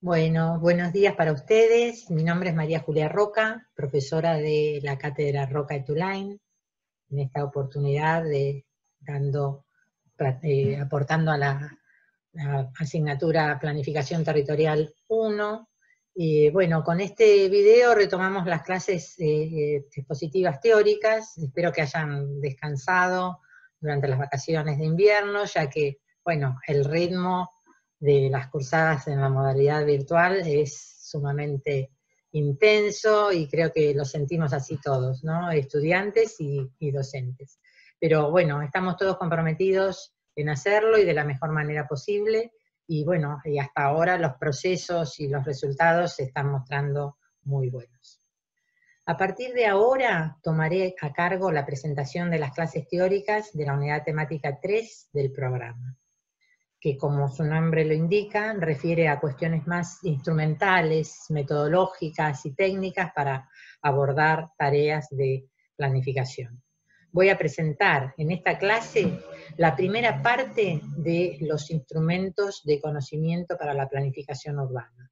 Bueno, buenos días para ustedes. Mi nombre es María Julia Roca, profesora de la Cátedra Roca et Ulain. En esta oportunidad aportando a la asignatura Planificación Territorial 1. Y bueno, con este video retomamos las clases expositivas teóricas. Espero que hayan descansado durante las vacaciones de invierno, ya que, bueno, el ritmo de las cursadas en la modalidad virtual es sumamente intenso y creo que lo sentimos así todos, ¿no? Estudiantes y docentes. Pero bueno, estamos todos comprometidos en hacerlo y de la mejor manera posible, y bueno, y hasta ahora los procesos y los resultados se están mostrando muy buenos. A partir de ahora tomaré a cargo la presentación de las clases teóricas de la unidad temática 3 del programa, que como su nombre lo indica, refiere a cuestiones más instrumentales, metodológicas y técnicas para abordar tareas de planificación. Voy a presentar en esta clase la primera parte de los instrumentos de conocimiento para la planificación urbana,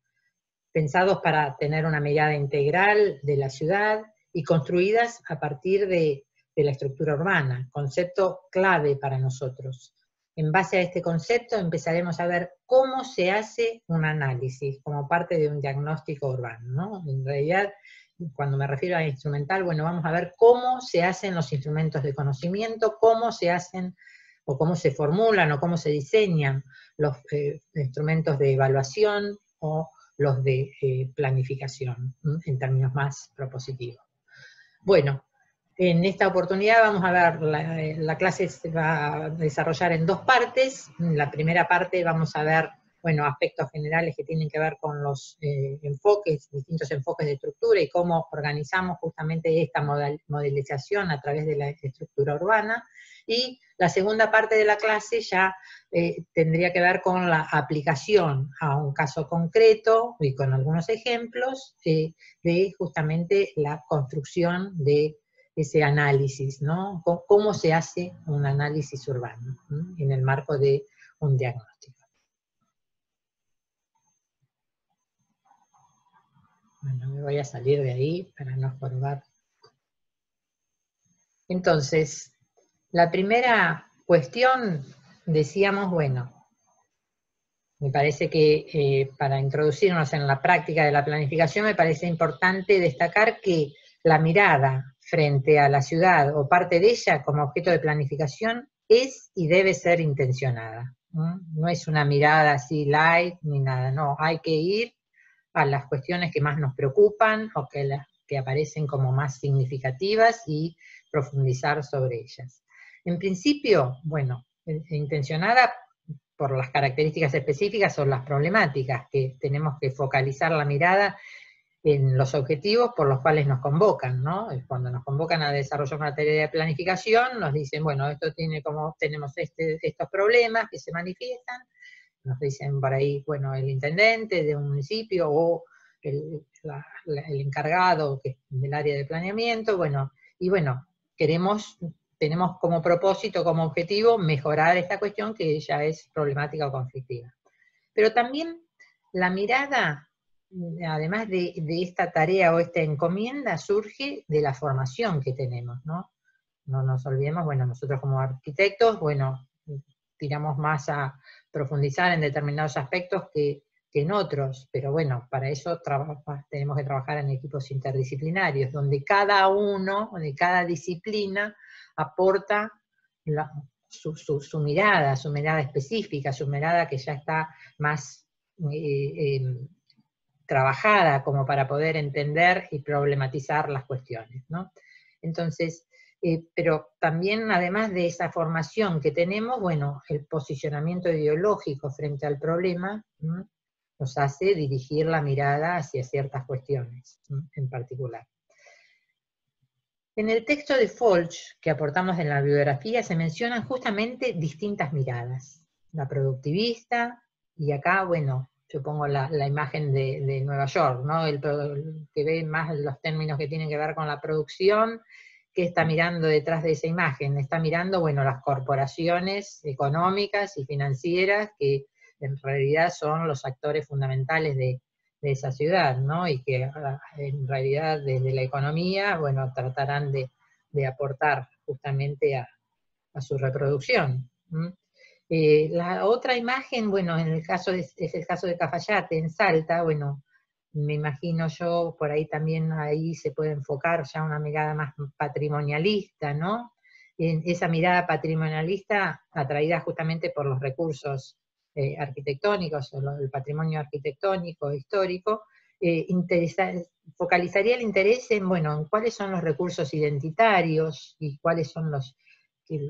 pensados para tener una mirada integral de la ciudad y construidas a partir de la estructura urbana, concepto clave para nosotros. En base a este concepto empezaremos a ver cómo se hace un análisis como parte de un diagnóstico urbano, ¿no? En realidad, cuando me refiero a instrumental, bueno, vamos a ver cómo se hacen los instrumentos de conocimiento, cómo se hacen o cómo se formulan o cómo se diseñan los instrumentos de evaluación o los de planificación, en términos más propositivos. Bueno, en esta oportunidad vamos a ver, la clase se va a desarrollar en dos partes. En la primera parte vamos a ver, bueno, aspectos generales que tienen que ver con los distintos enfoques de estructura y cómo organizamos justamente esta modelización a través de la estructura urbana. Y la segunda parte de la clase ya tendría que ver con la aplicación a un caso concreto y con algunos ejemplos de justamente la construcción de ese análisis, ¿no? ¿Cómo se hace un análisis urbano en el marco de un diagnóstico? Bueno, me voy a salir de ahí para no estorbar. Entonces, la primera cuestión, decíamos, bueno, me parece que para introducirnos en la práctica de la planificación me parece importante destacar que la mirada frente a la ciudad o parte de ella como objeto de planificación es y debe ser intencionada. No es una mirada así light ni nada, no, hay que ir a las cuestiones que más nos preocupan o que aparecen como más significativas y profundizar sobre ellas. En principio, bueno, intencionada por las características específicas o las problemáticas, que tenemos que focalizar la mirada en los objetivos por los cuales nos convocan, ¿no? Cuando nos convocan a desarrollar una tarea de planificación, nos dicen, bueno, esto tiene como, tenemos estos problemas que se manifiestan, nos dicen por ahí, bueno, el intendente de un municipio o el encargado del área de planeamiento, bueno, y bueno, tenemos como propósito, como objetivo, mejorar esta cuestión que ya es problemática o conflictiva. Pero también la mirada, además de esta tarea o esta encomienda, surge de la formación que tenemos, ¿no? No nos olvidemos, bueno, nosotros como arquitectos, bueno, tiramos más a profundizar en determinados aspectos que en otros, pero bueno, para eso tenemos que trabajar en equipos interdisciplinarios, donde cada uno, de cada disciplina, aporta su mirada específica, su mirada que ya está más trabajada como para poder entender y problematizar las cuestiones, ¿no? Entonces, pero también además de esa formación que tenemos, bueno, el posicionamiento ideológico frente al problema nos hace dirigir la mirada hacia ciertas cuestiones en particular. En el texto de Folch, que aportamos en la bibliografía, se mencionan justamente distintas miradas. La productivista, y acá, bueno, yo pongo la imagen de Nueva York, ¿no? El que ve más los términos que tienen que ver con la producción, que está mirando detrás de esa imagen. Está mirando, bueno, las corporaciones económicas y financieras que en realidad son los actores fundamentales de esa ciudad, ¿no? Y que en realidad desde la economía, bueno, tratarán de aportar justamente a su reproducción. La otra imagen, bueno, en el caso es el caso de Cafayate, en Salta, bueno, me imagino yo, por ahí también ahí se puede enfocar ya una mirada más patrimonialista, ¿no? En esa mirada patrimonialista atraída justamente por los recursos arquitectónicos, o el patrimonio arquitectónico, histórico, focalizaría el interés en, bueno, en cuáles son los recursos identitarios y cuáles son los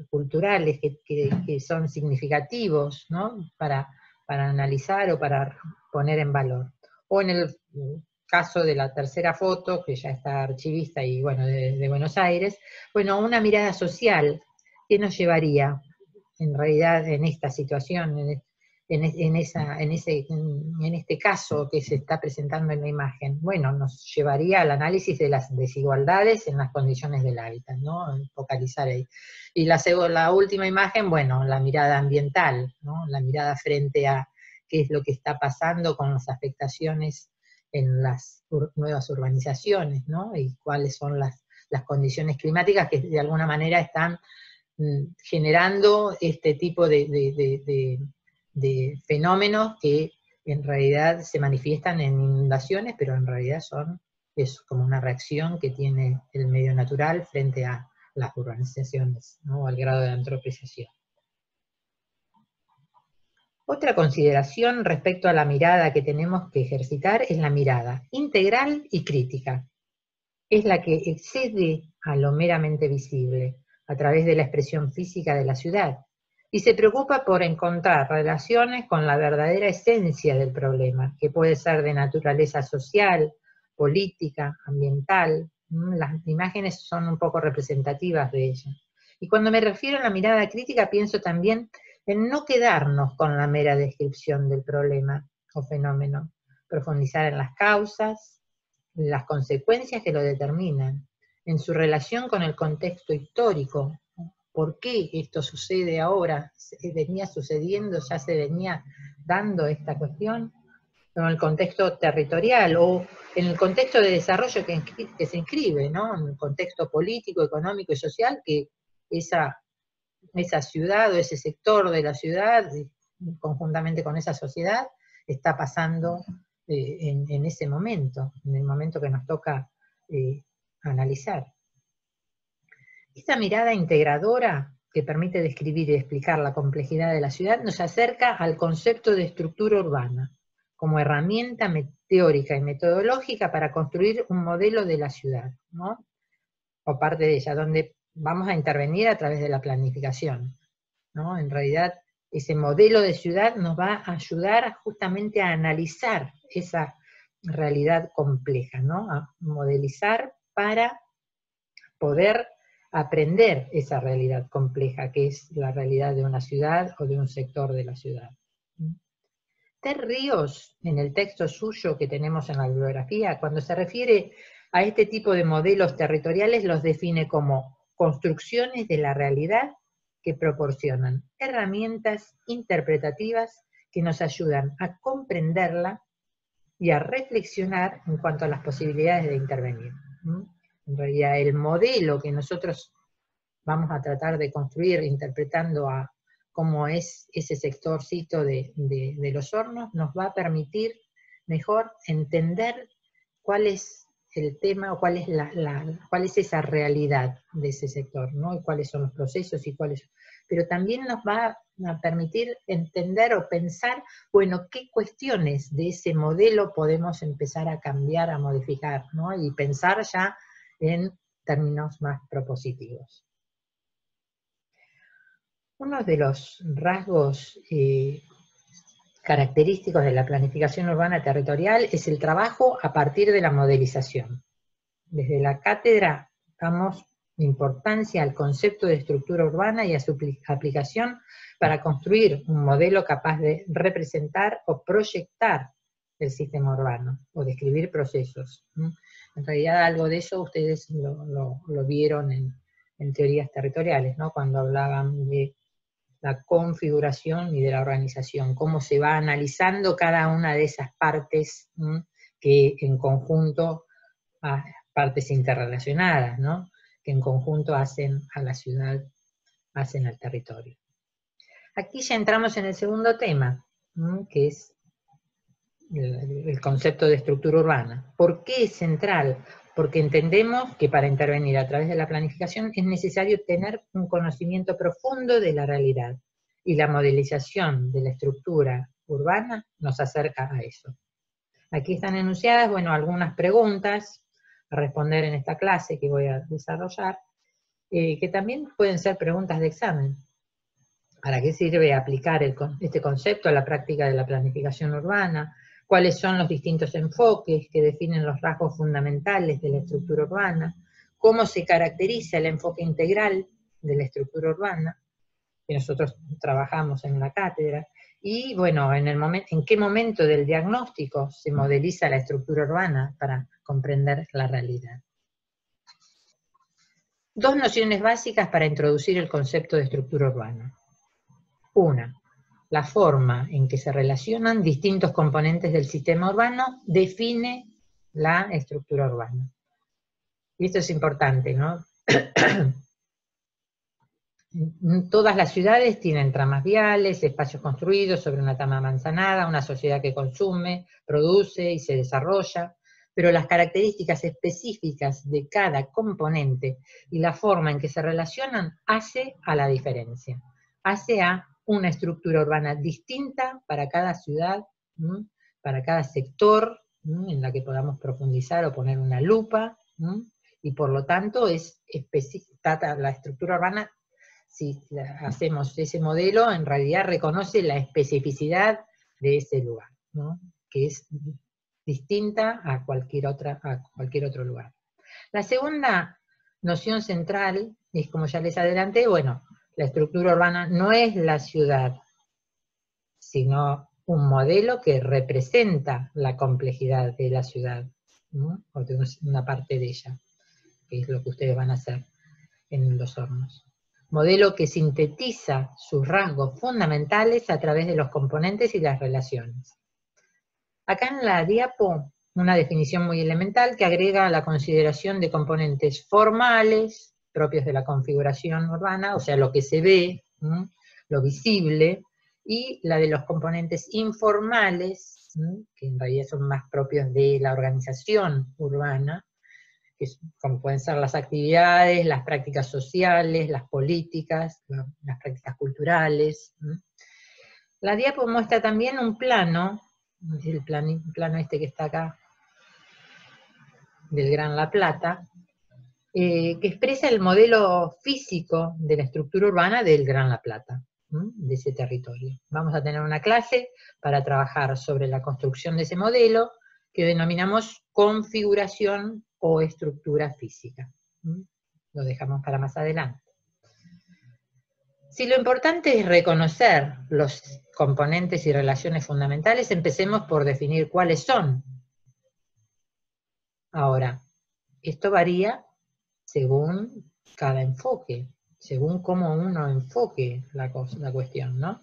culturales que son significativos, ¿no? Para analizar o para poner en valor. O en el caso de la tercera foto, que ya está archivista y bueno, de Buenos Aires, bueno, una mirada social, ¿qué nos llevaría en realidad en esta situación, en este caso que se está presentando en la imagen? Bueno, nos llevaría al análisis de las desigualdades en las condiciones del hábitat, ¿no? Focalizar ahí. Y la última imagen, bueno, la mirada ambiental, ¿no? La mirada frente a qué es lo que está pasando con las afectaciones en las nuevas urbanizaciones, ¿no? Y cuáles son las condiciones climáticas que de alguna manera están generando este tipo de fenómenos que en realidad se manifiestan en inundaciones, pero en realidad es como una reacción que tiene el medio natural frente a las urbanizaciones, ¿no? Al grado de antropización. Otra consideración respecto a la mirada que tenemos que ejercitar es la mirada integral y crítica. Es la que excede a lo meramente visible, a través de la expresión física de la ciudad, y se preocupa por encontrar relaciones con la verdadera esencia del problema, que puede ser de naturaleza social, política, ambiental. Las imágenes son un poco representativas de ello. Y cuando me refiero a la mirada crítica, pienso también en no quedarnos con la mera descripción del problema o fenómeno, profundizar en las causas, las consecuencias que lo determinan, en su relación con el contexto histórico. ¿Por qué esto sucede ahora? ¿Venía sucediendo, ya se venía dando esta cuestión? En el contexto territorial o en el contexto de desarrollo que se inscribe, ¿no? En el contexto político, económico y social que esa ciudad o ese sector de la ciudad, conjuntamente con esa sociedad, está pasando en ese momento, en el momento que nos toca analizar. Esta mirada integradora que permite describir y explicar la complejidad de la ciudad nos acerca al concepto de estructura urbana, como herramienta teórica y metodológica para construir un modelo de la ciudad, ¿no? O parte de ella, donde vamos a intervenir a través de la planificación, ¿no? En realidad, ese modelo de ciudad nos va a ayudar justamente a analizar esa realidad compleja, ¿no? A modelizar para poder aprender esa realidad compleja, que es la realidad de una ciudad o de un sector de la ciudad. Ter Ríos, en el texto suyo que tenemos en la bibliografía, cuando se refiere a este tipo de modelos territoriales, los define como construcciones de la realidad que proporcionan herramientas interpretativas que nos ayudan a comprenderla y a reflexionar en cuanto a las posibilidades de intervenir. En realidad, el modelo que nosotros vamos a tratar de construir interpretando a cómo es ese sectorcito de los hornos, nos va a permitir mejor entender cuál es el tema o cuál es esa realidad de ese sector, ¿no? Y cuáles son los procesos y cuáles. Pero también nos va a permitir entender o pensar, bueno, qué cuestiones de ese modelo podemos empezar a cambiar, a modificar, ¿no? Y pensar ya en términos más propositivos. Uno de los rasgos característicos de la planificación urbana territorial es el trabajo a partir de la modelización. Desde la cátedra damos importancia al concepto de estructura urbana y a su aplicación para construir un modelo capaz de representar o proyectar el sistema urbano, o describir procesos. En realidad algo de eso ustedes lo vieron en teorías territoriales, ¿no? Cuando hablaban de la configuración y de la organización, cómo se va analizando cada una de esas partes que en conjunto, partes interrelacionadas, ¿no? Que en conjunto hacen a la ciudad, hacen al territorio. Aquí ya entramos en el segundo tema, que es el concepto de estructura urbana. ¿Por qué es central? Porque entendemos que para intervenir a través de la planificación es necesario tener un conocimiento profundo de la realidad, y la modelización de la estructura urbana nos acerca a eso. Aquí están enunciadas, bueno, algunas preguntas a responder en esta clase que voy a desarrollar, que también pueden ser preguntas de examen. ¿Para qué sirve aplicar este concepto a la práctica de la planificación urbana? ¿Cuáles son los distintos enfoques que definen los rasgos fundamentales de la estructura urbana? ¿Cómo se caracteriza el enfoque integral de la estructura urbana, que nosotros trabajamos en la cátedra? Y bueno, en qué momento del diagnóstico se modeliza la estructura urbana para comprender la realidad. Dos nociones básicas para introducir el concepto de estructura urbana. Una, la forma en que se relacionan distintos componentes del sistema urbano define la estructura urbana. Y esto es importante, ¿no? Todas las ciudades tienen tramas viales, espacios construidos sobre una trama manzanada, una sociedad que consume, produce y se desarrolla, pero las características específicas de cada componente y la forma en que se relacionan hace a la diferencia, hace a una estructura urbana distinta para cada ciudad, para cada sector, en la que podamos profundizar o poner una lupa, y por lo tanto la estructura urbana, si hacemos ese modelo, en realidad reconoce la especificidad de ese lugar, ¿no? Que es distinta a cualquier otro lugar. La segunda noción central es, como ya les adelanté, bueno, la estructura urbana no es la ciudad, sino un modelo que representa la complejidad de la ciudad, ¿no? O de una parte de ella, que es lo que ustedes van a hacer en los hornos. Modelo que sintetiza sus rasgos fundamentales a través de los componentes y las relaciones. Acá en la diapo, una definición muy elemental que agrega la consideración de componentes formales, propios de la configuración urbana, o sea, lo que se ve, lo visible, y la de los componentes informales, que en realidad son más propios de la organización urbana, como pueden ser las actividades, las prácticas sociales, las políticas, las prácticas culturales. La diapo muestra también un plano, el plano este que está acá, del Gran La Plata, que expresa el modelo físico de la estructura urbana del Gran La Plata, de ese territorio. Vamos a tener una clase para trabajar sobre la construcción de ese modelo, que denominamos configuración o estructura física. Lo dejamos para más adelante. Si lo importante es reconocer los componentes y relaciones fundamentales, empecemos por definir cuáles son. Ahora, esto varía según cada enfoque, según cómo uno enfoque la cuestión, ¿no?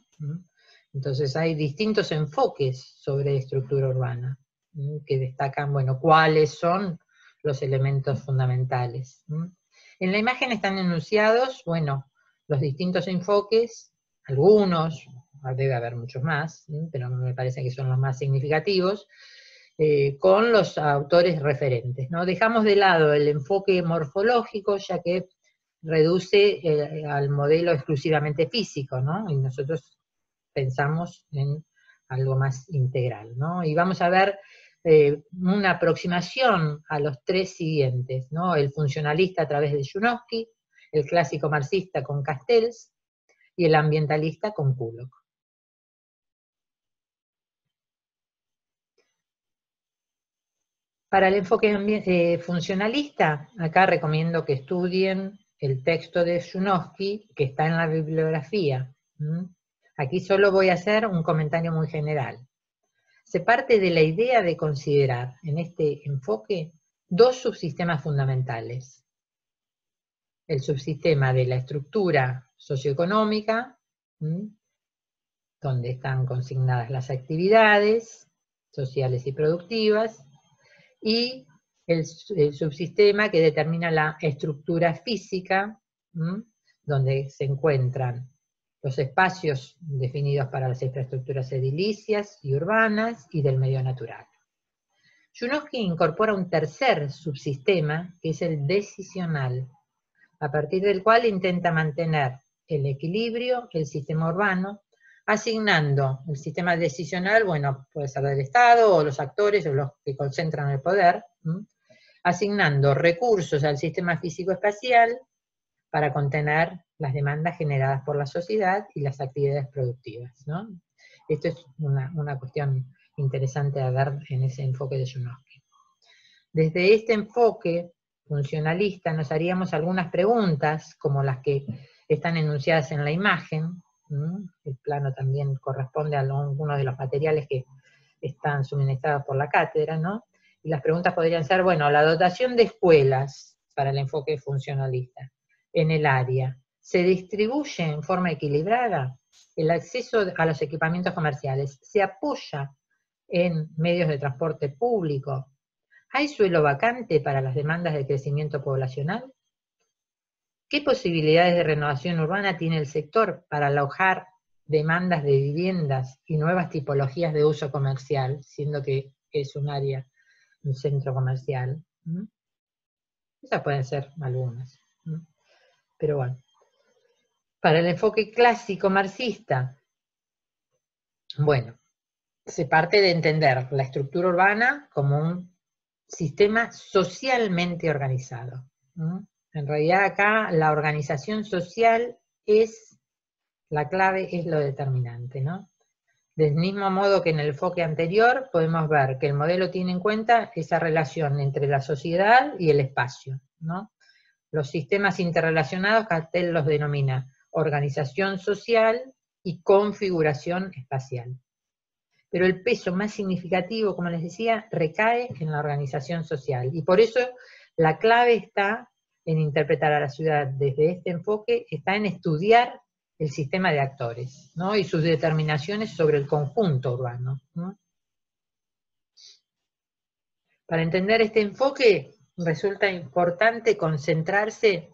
Entonces hay distintos enfoques sobre estructura urbana, que destacan, bueno, cuáles son los elementos fundamentales. En la imagen están enunciados, bueno, los distintos enfoques, algunos, debe haber muchos más, pero me parece que son los más significativos, con los autores referentes, ¿no? Dejamos de lado el enfoque morfológico, ya que reduce al modelo exclusivamente físico, ¿no? Y nosotros pensamos en algo más integral, ¿no? Y vamos a ver una aproximación a los tres siguientes, ¿no? El funcionalista a través de Junovsky, el clásico marxista con Castells, y el ambientalista con Kulok. Para el enfoque funcionalista, acá recomiendo que estudien el texto de Junovsky, que está en la bibliografía. Aquí solo voy a hacer un comentario muy general. Se parte de la idea de considerar en este enfoque dos subsistemas fundamentales. El subsistema de la estructura socioeconómica, donde están consignadas las actividades sociales y productivas, y el subsistema que determina la estructura física, donde se encuentran los espacios definidos para las infraestructuras edilicias y urbanas y del medio natural. Junovsky incorpora un tercer subsistema, que es el decisional, a partir del cual intenta mantener el equilibrio, el sistema urbano, asignando el sistema decisional, bueno, puede ser del Estado, o los actores, o los que concentran el poder, asignando recursos al sistema físico-espacial para contener las demandas generadas por la sociedad y las actividades productivas, ¿no? Esto es una cuestión interesante a ver en ese enfoque de Junovsky. Desde este enfoque funcionalista nos haríamos algunas preguntas, como las que están enunciadas en la imagen. El plano también corresponde a algunos de los materiales que están suministrados por la cátedra, ¿no? Y las preguntas podrían ser, bueno, la dotación de escuelas para el enfoque funcionalista en el área, ¿se distribuye en forma equilibrada? ¿El acceso a los equipamientos comerciales se apoya en medios de transporte público? ¿Hay suelo vacante para las demandas de crecimiento poblacional? ¿Qué posibilidades de renovación urbana tiene el sector para alojar demandas de viviendas y nuevas tipologías de uso comercial, siendo que es un área, un centro comercial? Esas pueden ser algunas. Pero bueno, para el enfoque clásico marxista, bueno, se parte de entender la estructura urbana como un sistema socialmente organizado. En realidad acá la organización social es la clave, es lo determinante, ¿no? Del mismo modo que en el enfoque anterior, podemos ver que el modelo tiene en cuenta esa relación entre la sociedad y el espacio, ¿no? Los sistemas interrelacionados, Castel los denomina organización social y configuración espacial. Pero el peso más significativo, como les decía, recae en la organización social. Y por eso la clave está en interpretar a la ciudad desde este enfoque, está en estudiar el sistema de actores, ¿no? Y sus determinaciones sobre el conjunto urbano, ¿no? Para entender este enfoque, resulta importante concentrarse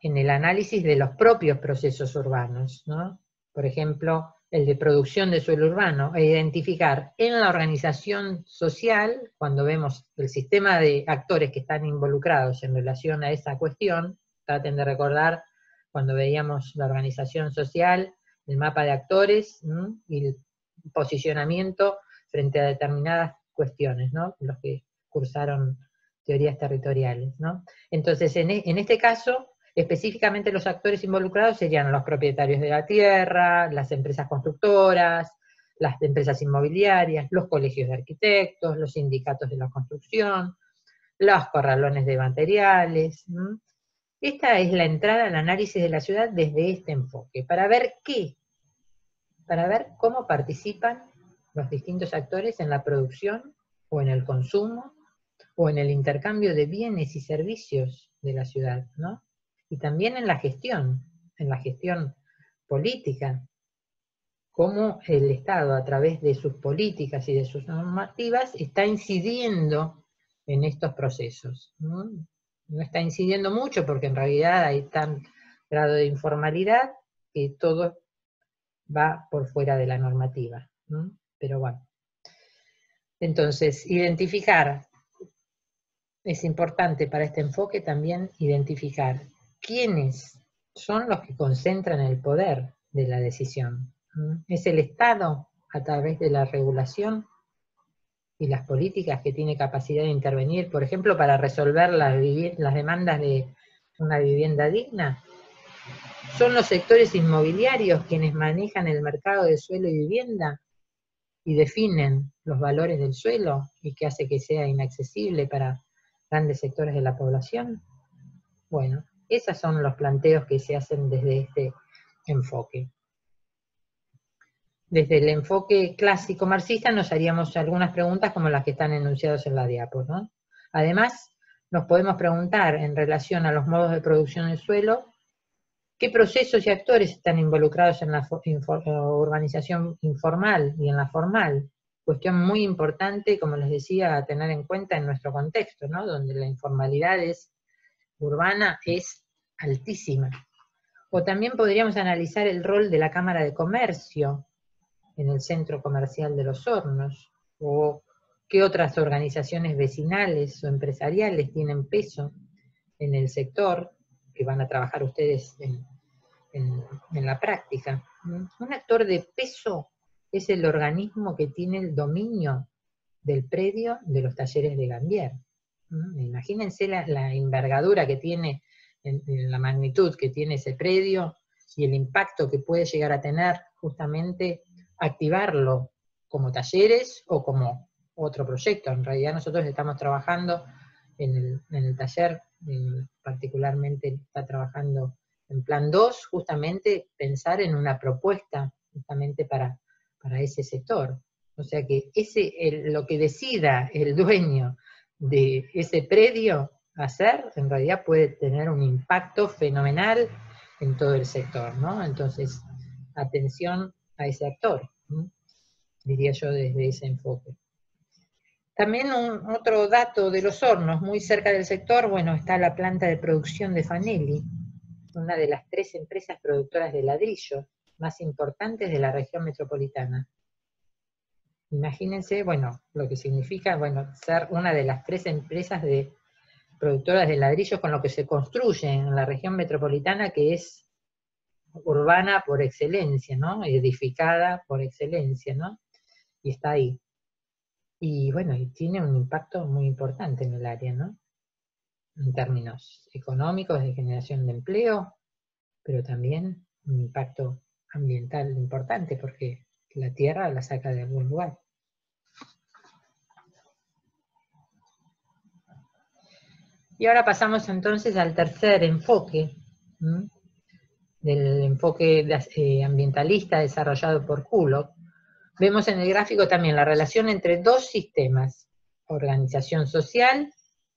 en el análisis de los propios procesos urbanos, ¿no? Por ejemplo, el de producción de suelo urbano, e identificar en la organización social, cuando vemos el sistema de actores que están involucrados en relación a esa cuestión, traten de recordar cuando veíamos la organización social, el mapa de actores y el posicionamiento frente a determinadas cuestiones, ¿no? Los que cursaron teorías territoriales, ¿no? Entonces, en este caso, específicamente los actores involucrados serían los propietarios de la tierra, las empresas constructoras, las empresas inmobiliarias, los colegios de arquitectos, los sindicatos de la construcción, los corralones de materiales. Esta es la entrada al análisis de la ciudad desde este enfoque, para ver para ver cómo participan los distintos actores en la producción, o en el consumo, o en el intercambio de bienes y servicios de la ciudad, ¿no? Y también en la gestión política, cómo el Estado, a través de sus políticas y de sus normativas, está incidiendo en estos procesos. No está incidiendo mucho porque en realidad hay tal grado de informalidad que todo va por fuera de la normativa. Pero bueno. Entonces, identificar, es importante para este enfoque también identificar quiénes son los que concentran el poder de la decisión. ¿Es el Estado, a través de la regulación y las políticas, que tiene capacidad de intervenir, por ejemplo, para resolver las demandas de una vivienda digna? ¿Son los sectores inmobiliarios quienes manejan el mercado de suelo y vivienda y definen los valores del suelo y que hace que sea inaccesible para grandes sectores de la población? Bueno, esos son los planteos que se hacen desde este enfoque. Desde el enfoque clásico marxista nos haríamos algunas preguntas como las que están enunciadas en la diapo, ¿no? Además, nos podemos preguntar en relación a los modos de producción del suelo, ¿Qué procesos y actores están involucrados en la urbanización informal y en la formal? Cuestión muy importante, como les decía, a tener en cuenta en nuestro contexto, ¿no? Donde la informalidad urbana es altísima. O también podríamos analizar el rol de la Cámara de Comercio en el centro comercial de Los Hornos, o qué otras organizaciones vecinales o empresariales tienen peso en el sector, que van a trabajar ustedes en la práctica. Un actor de peso es el organismo que tiene el dominio del predio de los talleres de Gambier. Imagínense la envergadura que tiene, en la magnitud que tiene ese predio, y el impacto que puede llegar a tener justamente activarlo como talleres o como otro proyecto. En realidad nosotros estamos trabajando en el taller, particularmente está trabajando en plan 2, justamente pensar en una propuesta justamente para ese sector. O sea que lo que decida el dueño de ese predio hacer, en realidad puede tener un impacto fenomenal en todo el sector, ¿no? Entonces, atención a ese actor, ¿no? Diría yo desde ese enfoque. También otro dato de Los Hornos, muy cerca del sector, bueno, está la planta de producción de Fanelli, una de las 3 empresas productoras de ladrillo más importantes de la región metropolitana. Imagínense, bueno, lo que significa, bueno, ser una de las 3 empresas productoras de ladrillos con lo que se construye en la región metropolitana, que es urbana por excelencia, ¿no? Edificada por excelencia, ¿no? Y está ahí. Y bueno, y tiene un impacto muy importante en el área, ¿no? En términos económicos, de generación de empleo, pero también un impacto ambiental importante, porque la tierra la saca de algún lugar. Y ahora pasamos entonces al tercer enfoque, del enfoque ambientalista desarrollado por Kulok. Vemos en el gráfico también la relación entre 2 sistemas, organización social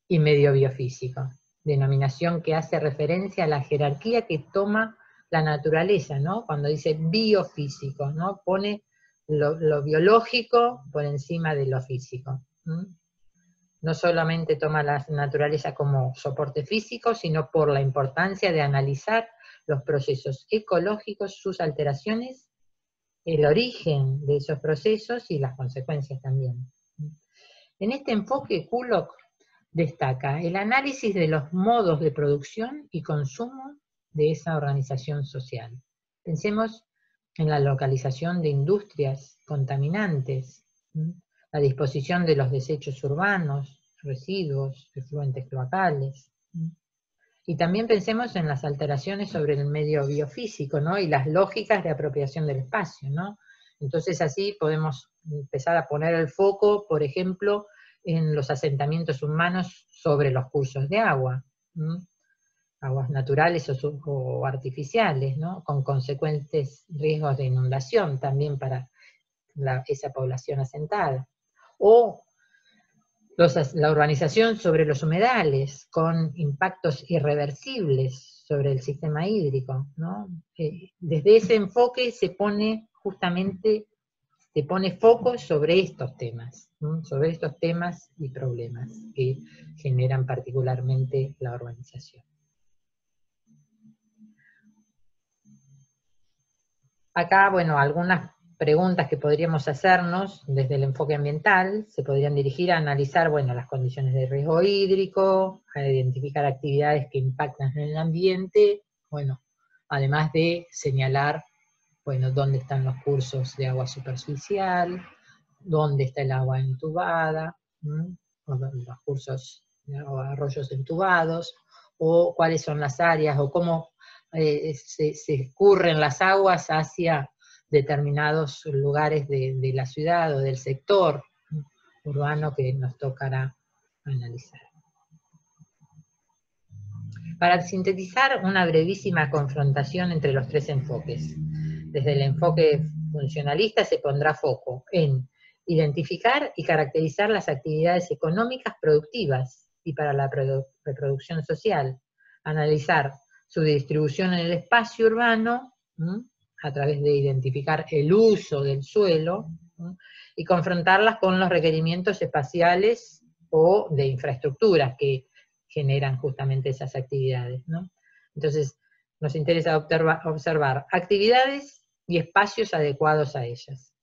y medio biofísico, denominación que hace referencia a la jerarquía que toma la naturaleza, ¿no? Cuando dice biofísico, ¿no? Pone lo biológico por encima de lo físico. No solamente toma la naturaleza como soporte físico, sino por la importancia de analizar los procesos ecológicos, sus alteraciones, el origen de esos procesos y las consecuencias también. En este enfoque, Kulok destaca el análisis de los modos de producción y consumo de esa organización social. Pensemos en la localización de industrias contaminantes, la disposición de los desechos urbanos, residuos, efluentes cloacales. Y también pensemos en las alteraciones sobre el medio biofísico, ¿no? Y las lógicas de apropiación del espacio, ¿no? Entonces así podemos empezar a poner el foco, por ejemplo, en los asentamientos humanos sobre los cursos de agua, aguas naturales o artificiales, ¿no? Con consecuentes riesgos de inundación también para esa población asentada. O la urbanización sobre los humedales, con impactos irreversibles sobre el sistema hídrico, ¿no? Desde ese enfoque se pone foco sobre estos temas, ¿no? Sobre estos temas y problemas que generan particularmente la urbanización. Acá, bueno, algunas preguntas que podríamos hacernos desde el enfoque ambiental se podrían dirigir a analizar, bueno, las condiciones de riesgo hídrico, a identificar actividades que impactan en el ambiente, bueno, además de señalar, bueno, dónde están los cursos de agua superficial, dónde está el agua entubada, o los cursos o arroyos entubados, o cuáles son las áreas, o cómo se escurren las aguas hacia determinados lugares de la ciudad o del sector urbano que nos tocará analizar. Para sintetizar una brevísima confrontación entre los 3 enfoques. Desde el enfoque funcionalista se pondrá foco en identificar y caracterizar las actividades económicas productivas y para la reproducción social, analizar su distribución en el espacio urbano, a través de identificar el uso del suelo, y confrontarlas con los requerimientos espaciales o de infraestructuras que generan justamente esas actividades, ¿no? Entonces, nos interesa observar actividades y espacios adecuados a ellas.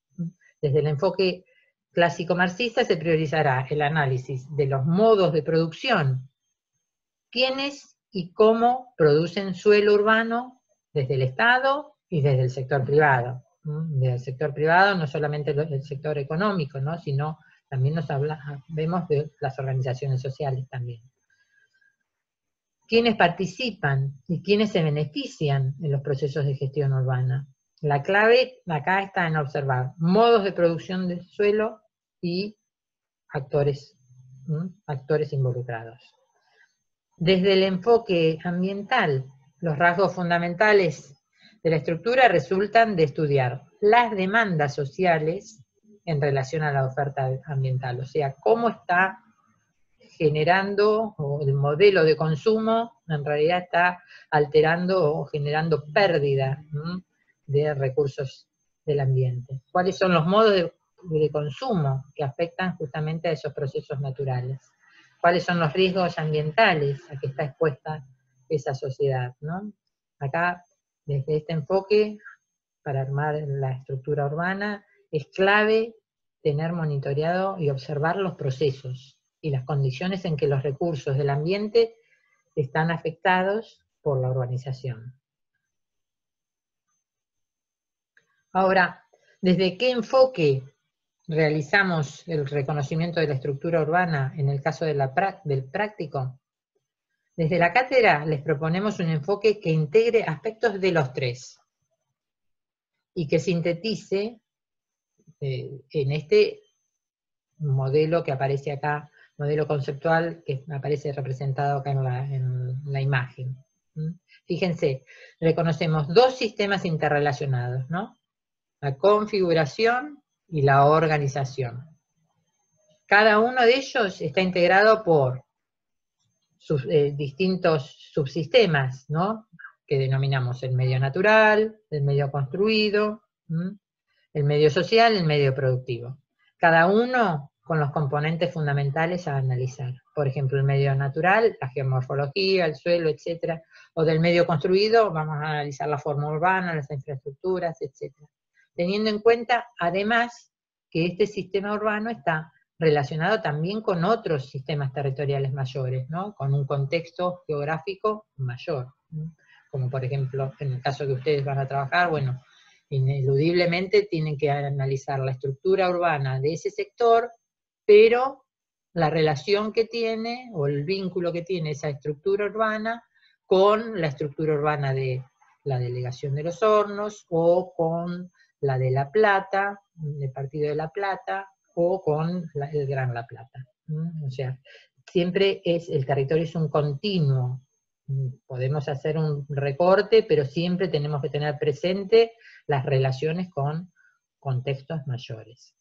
Desde el enfoque clásico marxista se priorizará el análisis de los modos de producción, quiénes y cómo producen suelo urbano desde el Estado y desde el sector privado. Desde el sector privado no solamente el sector económico, ¿no?, sino también vemos de las organizaciones sociales también. ¿Quiénes participan y quiénes se benefician en los procesos de gestión urbana? La clave acá está en observar modos de producción del suelo y actores involucrados. Desde el enfoque ambiental, los rasgos fundamentales de la estructura resultan de estudiar las demandas sociales en relación a la oferta ambiental, o sea, cómo está generando, o el modelo de consumo en realidad está alterando o generando pérdida de recursos del ambiente. ¿Cuáles son los modos de consumo que afectan justamente a esos procesos naturales? ¿Cuáles son los riesgos ambientales a que está expuesta esa sociedad, ¿no? Acá, desde este enfoque, para armar la estructura urbana, es clave tener monitoreado y observar los procesos y las condiciones en que los recursos del ambiente están afectados por la urbanización. Ahora, ¿desde qué enfoque realizamos el reconocimiento de la estructura urbana en el caso del práctico? Desde la cátedra les proponemos un enfoque que integre aspectos de los tres y que sintetice en este modelo que aparece acá, modelo conceptual que aparece representado acá en la imagen. Fíjense, reconocemos dos sistemas interrelacionados, ¿no? La configuración y la organización. Cada uno de ellos está integrado por distintos subsistemas, ¿no?, que denominamos el medio natural, el medio construido, el medio social, el medio productivo. Cada uno con los componentes fundamentales a analizar. Por ejemplo, el medio natural, la geomorfología, el suelo, etc. O del medio construido, vamos a analizar la forma urbana, las infraestructuras, etc. Teniendo en cuenta, además, que este sistema urbano está relacionado también con otros sistemas territoriales mayores, ¿no?, con un contexto geográfico mayor. Como por ejemplo, en el caso que ustedes van a trabajar, bueno, ineludiblemente tienen que analizar la estructura urbana de ese sector, pero la relación que tiene, o el vínculo que tiene esa estructura urbana con la estructura urbana de la Delegación de los Hornos, o con la de La Plata, el Partido de La Plata, o con el Gran La Plata. O sea, siempre el territorio es un continuo. Podemos hacer un recorte, pero siempre tenemos que tener presente las relaciones con contextos mayores.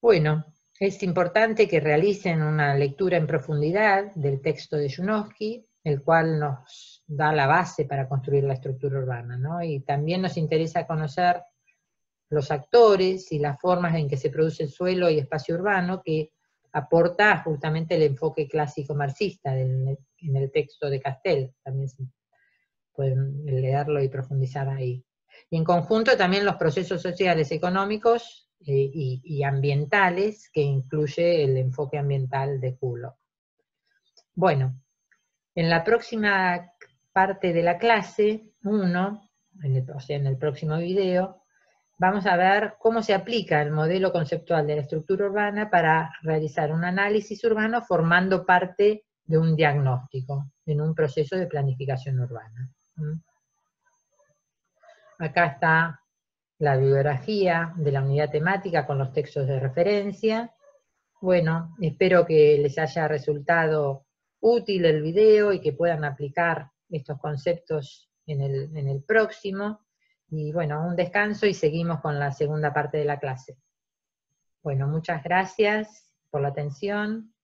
Bueno, es importante que realicen una lectura en profundidad del texto de Junovsky, el cual nos da la base para construir la estructura urbana, ¿no? Y también nos interesa conocer los actores y las formas en que se produce el suelo y espacio urbano, que aporta justamente el enfoque clásico marxista en el texto de Castel. También pueden leerlo y profundizar ahí. Y en conjunto también los procesos sociales, económicos y ambientales, que incluye el enfoque ambiental de Kuhlo. Bueno, en la próxima parte de la clase 1, o sea, en el próximo video, vamos a ver cómo se aplica el modelo conceptual de la estructura urbana para realizar un análisis urbano formando parte de un diagnóstico en un proceso de planificación urbana. Acá está la bibliografía de la unidad temática con los textos de referencia. Bueno, espero que les haya resultado útil el video y que puedan aplicar estos conceptos en el próximo. Y bueno, un descanso y seguimos con la segunda parte de la clase. Bueno, muchas gracias por la atención.